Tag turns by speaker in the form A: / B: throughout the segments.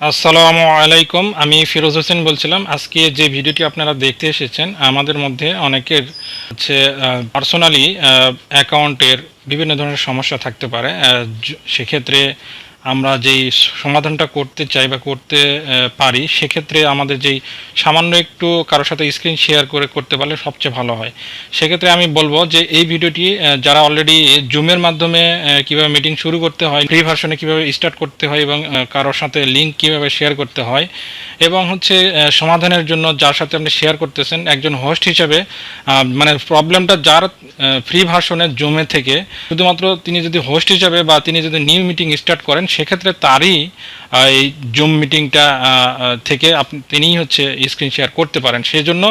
A: আসসালামু আলাইকুম। আমি ফিরোজ হোসেন বলছিলাম। আজকে যে ভিডিওটি আপনারা দেখতে এসেছেন, আমাদের মধ্যে অনেকের হচ্ছে পার্সোনালি অ্যাকাউন্টের বিভিন্ন ধরনের সমস্যা থাকতে পারে। সেক্ষেত্রে আমরা যেই সমাধানটা করতে চাই বা করতে পারি, সেক্ষেত্রে আমাদের যেই সামান্য একটু কারোর সাথে স্ক্রিন শেয়ার করে করতে পারলে সবচেয়ে ভালো হয়। সেক্ষেত্রে আমি বলবো যে এই ভিডিওটি যারা অলরেডি জুমের মাধ্যমে কীভাবে মিটিং শুরু করতে হয়, ফ্রি ভার্সনে কীভাবে স্টার্ট করতে হয় এবং কারোর সাথে লিঙ্ক কীভাবে শেয়ার করতে হয়, এবং হচ্ছে সমাধানের জন্য যার সাথে আপনি শেয়ার করতেছেন একজন হোস্ট হিসেবে, মানে প্রবলেমটা যার ফ্রি ভার্সনের জুমে থেকে, শুধুমাত্র তিনি যদি হোস্ট হিসাবে বা তিনি যদি নিউ মিটিং স্টার্ট করেন, সেক্ষেত্রে তারই এই জুম মিটিংটা থেকে তিনিই হচ্ছে স্ক্রিন শেয়ার করতে পারেন। সেই জন্য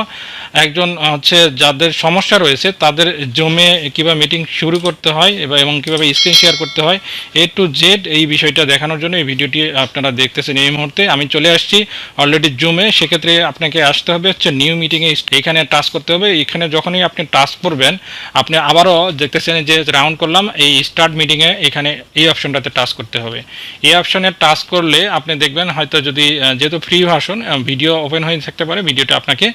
A: একজন হচ্ছে যাদের সমস্যা রয়েছে তাদের জুমে কীভাবে মিটিং শুরু করতে হয় এবং কীভাবে স্ক্রিন শেয়ার করতে হয় A to Z এই বিষয়টা দেখানোর জন্য এই ভিডিওটি আপনারা দেখতেছেন। এই মুহূর্তে আমি চলে আসছি অলরেডি জুমে। সেক্ষেত্রে আপনাকে আসতে হবে হচ্ছে নিউ মিটিংয়ে, এখানে টাচ করতে হবে। এখানে যখনই আপনি টাচ করবেন, আপনি আবারও দেখতেছেন যে রাউন্ড করলাম, এই স্টার্ট মিটিংয়ে এখানে এই অপশনটাতে টাচ করতে হবে। এই অপশনে টাচ করলে আপনি দেখবেন হয়তো যদি যেহেতু ফ্রি ভার্সন, ভিডিও ওপেন হয়ে থাকতে পারে, ভিডিওটা আপনাকে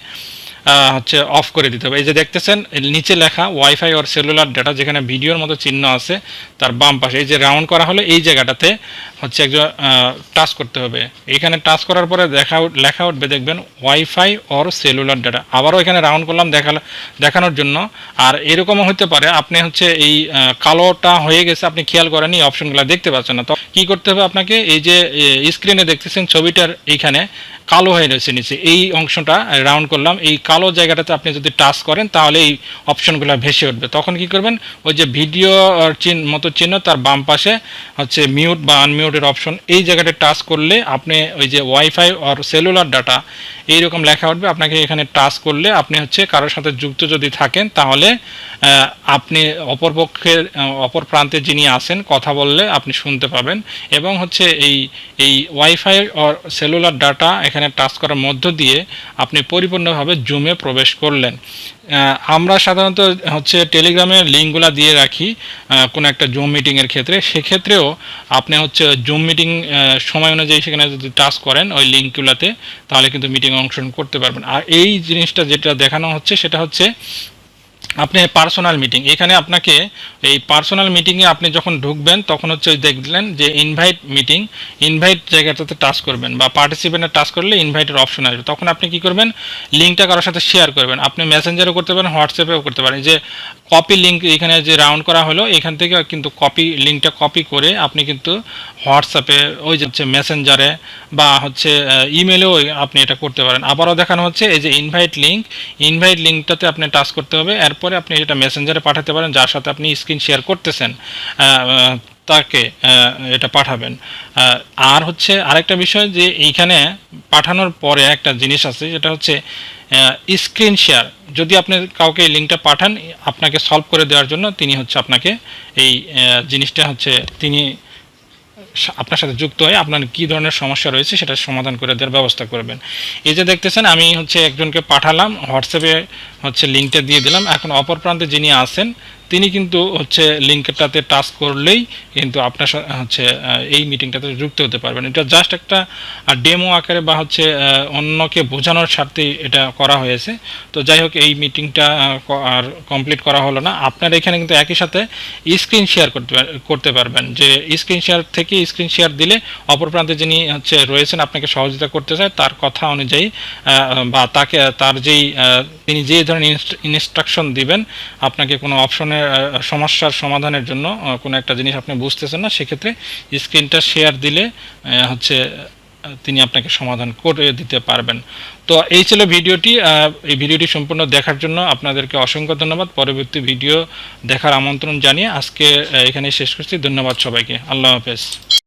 A: হচ্ছে অফ করে দিতে হবে। এই যে দেখতেছেন নিচে লেখা ওয়াইফাই ওর সেলুলার ডাটা, যেখানে ভিডিওর মতো চিহ্ন আছে তার বাম পাশে এই যে রাউন্ড করা হলো, এই জায়গাটাতে হচ্ছে একজন টাচ করতে হবে। এখানে টাচ করার পরে লেখা উঠবে, দেখবেন ওয়াইফাই ওর সেলুলার ডাটা। আবারও এখানে রাউন্ড করলাম দেখানোর জন্য। আর এরকমও হতে পারে আপনি হচ্ছে এই কালোটা হয়ে গেছে, আপনি খেয়াল করেন এই অপশনগুলো দেখতে পাচ্ছেন না। তো কী করতে হবে আপনাকে, এই যে স্ক্রিনে দেখতেছেন ছবিটার এইখানে কালো হয়ে রয়েছে নিচে, এই অংশটা রাউন্ড করলাম, এই কালো জায়গাটাতে আপনি যদি টাচ করেন তাহলে এই অপশনগুলো ভেসে উঠবে। তখন কি করবেন, ওই যে ভিডিও মতো চিহ্ন তার বাম পাশে হচ্ছে মিউট বা আনমিউটের অপশন, এই জায়গাটা টাচ করলে আপনি ওই যে ওয়াইফাই আর সেলুলার ডাটা এইরকম লেখা উঠবে। আপনাকে এখানে টাচ করলে আপনি হচ্ছে কারোর সাথে যুক্ত যদি থাকেন, তাহলে আপনি অপর প্রান্তে যিনি আছেন কথা বললে আপনি শুনতে পাবেন। এবং হচ্ছে এই ওয়াইফাই আর সেলুলার ডাটা এখানে টাচ করার মধ্য দিয়ে আপনি পরিপূর্ণভাবে জুমে প্রবেশ করলেন। আমরা সাধারণত হচ্ছে টেলিগ্রামে লিঙ্কগুলো দিয়ে রাখি কোনো একটা জুম মিটিংয়ের ক্ষেত্রে। সেক্ষেত্রেও আপনি হচ্ছে জুম মিটিং সময় অনুযায়ী সেখানে যদি টাচ করেন ওই লিঙ্কগুলোতে, তাহলে কিন্তু মিটিং অংশগ্রহণ করতে পারবেন। আর এই জিনিসটা যেটা দেখানো হচ্ছে সেটা হচ্ছে আপনি পার্সোনাল মিটিং। এখানে আপনাকে এই পার্সোনাল মিটিংয়ে আপনি যখন ঢুকবেন তখন হচ্ছে দেখলেন যে ইনভাইট মিটিং, ইনভাইট জায়গাটাতে টাচ করবেন বা পার্টিসিপেন্টে টাচ করলে ইনভাইটের অপশন আসবে। তখন আপনি কি করবেন, লিঙ্কটা কারোর সাথে শেয়ার করবেন। আপনি মেসেঞ্জারও করতে পারেন, হোয়াটসঅ্যাপেও করতে পারেন। যে কপি লিঙ্ক এখানে যে রাউন্ড করা হলো, এখান থেকে কিন্তু লিঙ্কটা কপি করে আপনি কিন্তু হোয়াটসঅ্যাপে, ওই যে হচ্ছে মেসেঞ্জারে বা হচ্ছে ইমেলেও আপনি এটা করতে পারেন। আবারও দেখানো হচ্ছে এই যে ইনভাইট লিঙ্কটাতে আপনি টাচ করতে হবে। এরপরে আপনি এটা মেসেঞ্জারে পাঠাতে পারেন, যার সাথে আপনি স্ক্রিন শেয়ার করতেছেন তাকে এটা পাঠাবেন। আর হচ্ছে আরেকটা বিষয় যে এইখানে পাঠানোর পরে একটা জিনিস আছে, যেটা হচ্ছে স্ক্রিন শেয়ার। যদি আপনি কাউকে এই লিঙ্কটা পাঠান আপনাকে সলভ করে দেওয়ার জন্য, তিনি হচ্ছে আপনাকে এই জিনিসটা হচ্ছে তিনি আপনার সাথে যুক্ত হয়ে আপনার কী ধরনের সমস্যা রয়েছে সেটা সমাধান করে দেওয়ার ব্যবস্থা করবেন। এই যে দেখতেছেন আমি হচ্ছে একজনকে পাঠালাম, হোয়াটসঅ্যাপে হচ্ছে লিঙ্কটা দিয়ে দিলাম। এখন অপর প্রান্তে যিনি আছেন তিনি কিন্তু হচ্ছে লিঙ্কটাতে টাচ করলেই কিন্তু আপনার হচ্ছে এই মিটিংটাতে যুক্ত হতে পারবেন। এটা জাস্ট একটা ডেমো আকারে বা হচ্ছে অন্যকে বোঝানোর স্বার্থে এটা করা হয়েছে। তো যাই হোক, এই মিটিংটা আর কমপ্লিট করা হলো না। আপনারা এখানে কিন্তু একই সাথে স্ক্রিন শেয়ার করতে পারবেন। যে স্ক্রিন শেয়ার থেকে স্ক্রিন শেয়ার দিলে অপর প্রান্তে যিনি হচ্ছে রয়েছেন আপনাকে সহযোগিতা করতে চায়, তার কথা অনুযায়ী বা তার যেই তিনি যে ধরনের ইনস্ট্রাকশন দিবেন, আপনাকে কোনো অপশনের সমস্যার সমাধানের জন্য কোনো একটা জিনিস আপনি বুঝতেছেন না, সেক্ষেত্রে স্ক্রিনটা শেয়ার দিলে হচ্ছে তিনি আপনাকে সমাধান করে দিতে পারবেন। তো এই ছিল ভিডিওটি। এই ভিডিওটি সম্পূর্ণ দেখার জন্য আপনাদেরকে অসংখ্য ধন্যবাদ। পরবর্তী ভিডিও দেখার আমন্ত্রণ জানিয়ে আজকে এখানে শেষ করছি। ধন্যবাদ সবাইকে। আল্লাহ হাফেজ।